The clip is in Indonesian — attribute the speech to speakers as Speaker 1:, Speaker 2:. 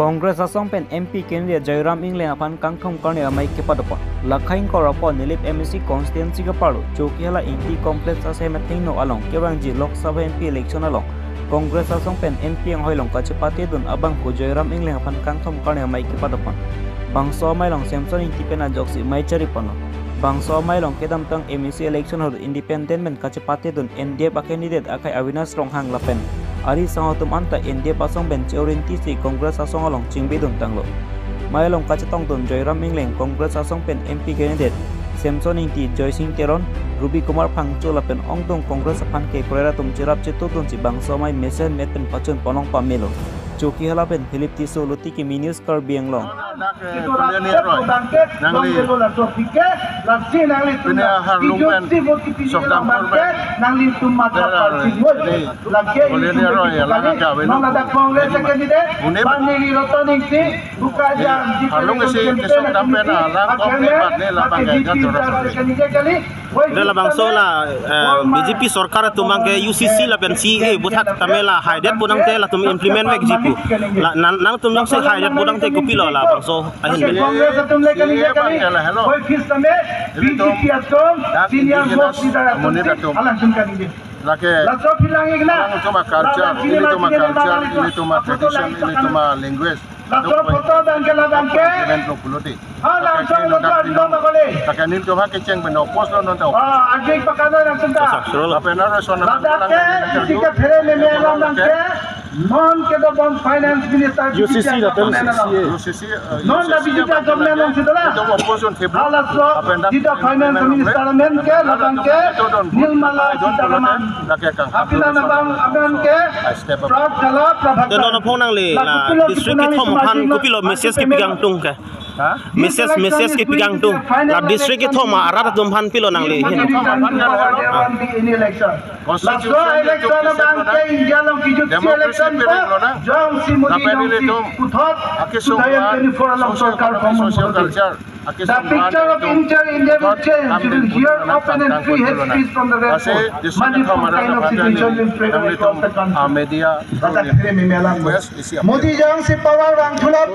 Speaker 1: Congress asong pen MP candidate Jairam Ingleng apan kangkhom karne amai ke padapon lakhain korapon nilip MEC constituency ka paru chokihala inti complex ase meting no along kebang ji Lok Sabha MP election along Congress asong pen MP ang hoilong kachepati dun abang ko Jairam Ingleng apan kangkhom karne amai ke padapon bangso amai long Samson inti pen ajoksi mai cari pono bangso amai long kedam tang MEC election hor independent men kachepati dun NDF candidate akai Awinas Ronghang lapen Ari sangotum anta NDF asong ben orientasi Congress asong along cingbidun tanglo. Mayalong kacetong dun Jairam Ingleng Congress asong pen MP candidate Samson inti Joy Singh Teron Ruby Kumar Pangcho lapen ongdong Congress apan ke korera tum cirap cetutun si bangso mai mesen met pen pacun ponong pamelo. Cuki halapen Philip Tiso lutiki minus kar bienglong.
Speaker 2: Dalam bangso la BJP sorkar tumang ke UCC la pen CA butat tamela haidet punang te la tum implement mek jipu la nang tum jang se haidet punang te kopilo la bangso ahin bel
Speaker 3: Lake, orang cuma culture, ini cuma tradition, ini cuma language. Kakanil coba keceng benopos lo nonton. Apa yang harus non ke do bom finance minister
Speaker 2: UCC da pen
Speaker 3: UCC non da bijita government non sidala to opposition table apenda dita finance minister men ke laban ke nilmala sitaraman apila nabang aban ke prab kala prabhakar
Speaker 2: dono phonang le la district ki thom khan kopilo message ke pigang tung ke message ke pigang tung la district ki thom arat dum phan pilo nang le hin
Speaker 3: in election election bang ke india long ki election jong si modi puthot for a long sarkar culture the picture of India will change. You will hear open and free hate speech from the rest. Money from kind of situation will spread across the country. Modi jong si power rang thulap